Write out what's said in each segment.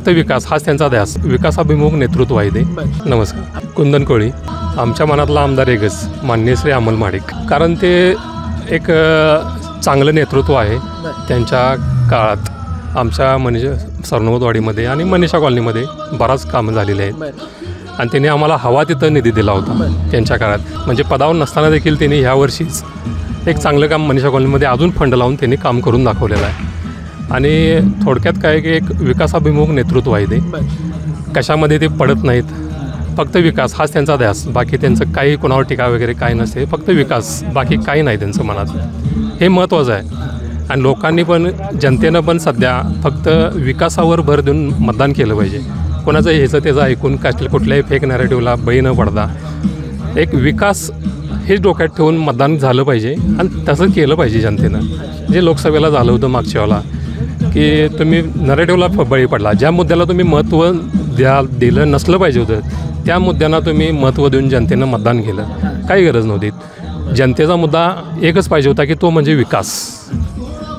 फक्त विकास हाच त्यांचा ध्यास, विकासाभिमुख नेतृत्व आहे ते. नमस्कार. कुंदन कोळी. आमच्या मनातला आमदार एकच, माननीय श्री अमल महाडिक. कारण ते एक चांगलं नेतृत्व आहे. त्यांच्या काळात आमच्या सरनोबतवाडीमध्ये आणि मनीषा कॉलनीमध्ये बराच कामं झालेले आहेत आणि त्यांनी आम्हाला हवा तिथं निधी दिला होता त्यांच्या काळात. म्हणजे पदावर नसताना देखील त्यांनी ह्या वर्षीच एक चांगलं काम मनीषा कॉलनीमध्ये अजून फंड लावून त्यांनी काम करून दाखवलेलं आहे. आणि थोडक्यात काय की एक विकासाभिमुख नेतृत्व आहे ते. कशामध्ये ते पडत नाहीत, फक्त विकास हाच त्यांचा ध्यास. बाकी त्यांचं काही कोणावर टीका वगैरे काही नसते, फक्त विकास, बाकी काही नाही त्यांचं मनात. हे महत्त्वाचं आहे. आणि लोकांनी पण, जनतेनं पण सध्या फक्त विकासावर भर देऊन मतदान केलं पाहिजे. कोणाचं ह्याचं त्याचं ऐकून कुठल्याही फेक नॅरेटिव्हला बळी न पडता एक विकास हेच डोक्यात ठेवून मतदान झालं पाहिजे आणि तसं केलं पाहिजे जनतेनं. जे लोकसभेला झालं होतं मागच्या वेळेला की तुम्ही नॅरेटिव्हला बळी पडला. ज्या मुद्द्याला तुम्ही महत्त्व दिलं नसलं पाहिजे होतं त्या मुद्द्यांना तुम्ही महत्त्व देऊन जनतेनं मतदान केलं. काही गरज नव्हती. जनतेचा मुद्दा एकच पाहिजे होता की तो म्हणजे विकास.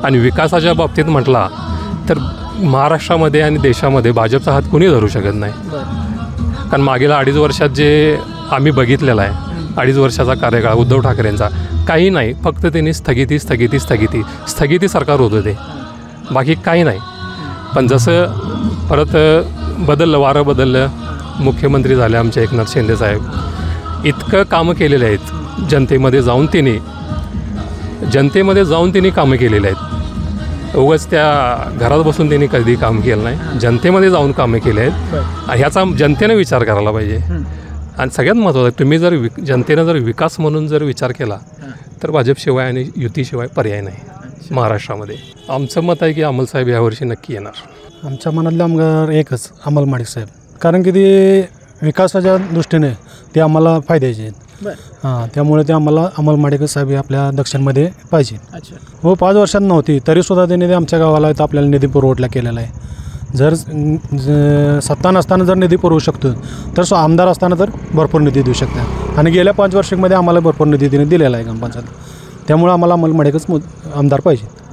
आणि विकासाच्या बाबतीत म्हटला तर महाराष्ट्रामध्ये आणि देशामध्ये भाजपचा हात कोणी धरू शकत नाही. कारण मागील 2.5 वर्षात जे आम्ही बघितलेलं आहे, 2.5 वर्षाचा कार्यकाळ उद्धव ठाकरेंचा, काही नाही, फक्त त्यांनी स्थगिती सरकार होतं ते, बाकी काही नाही. पण जसं परत वारं बदललं, मुख्यमंत्री झाले आमचे एकनाथ शिंदे साहेब, इतकं कामं केलेले आहेत जनतेमध्ये जाऊन त्यांनी कामं केलेली आहेत. उगाच त्या घरात बसून त्यांनी कधी काम केलं नाही, जनतेमध्ये जाऊन कामं केले आहेत. ह्याचा जनतेनं विचार करायला पाहिजे. आणि सगळ्यात महत्त्वाचं, तुम्ही जर जनतेनं जर विकास म्हणून जर विचार केला तर भाजपशिवाय आणि युतीशिवाय पर्याय नाही महाराष्ट्रामध्ये. आमचं मत आहे की अमलसाहेब यावर्षी नक्की येणार. आमच्या मनातले आमदार एकच, अमल महाडिक साहेब. कारण की ते विकासाच्या दृष्टीने ते आम्हाला फायद्याचे आहेत. त्यामुळे ते आम्हाला अमल महाडिक साहेब हे आपल्या दक्षिणमध्ये पाहिजे. हो, 5 वर्षात नव्हती तरीसुद्धा त्यांनी ते आमच्या गावाला आपल्याला निधी पुरवठा केलेला आहे. जर सत्ता नसताना जर निधी पुरवू शकतो तर आमदार असताना तर भरपूर निधी देऊ शकतात. आणि गेल्या 5 वर्षामध्ये आम्हाला भरपूर निधी दिलेला आहे ग्रामपंचायत. त्यामुळे आम्हाला अमल महाडिकच आमदार पाहिजे.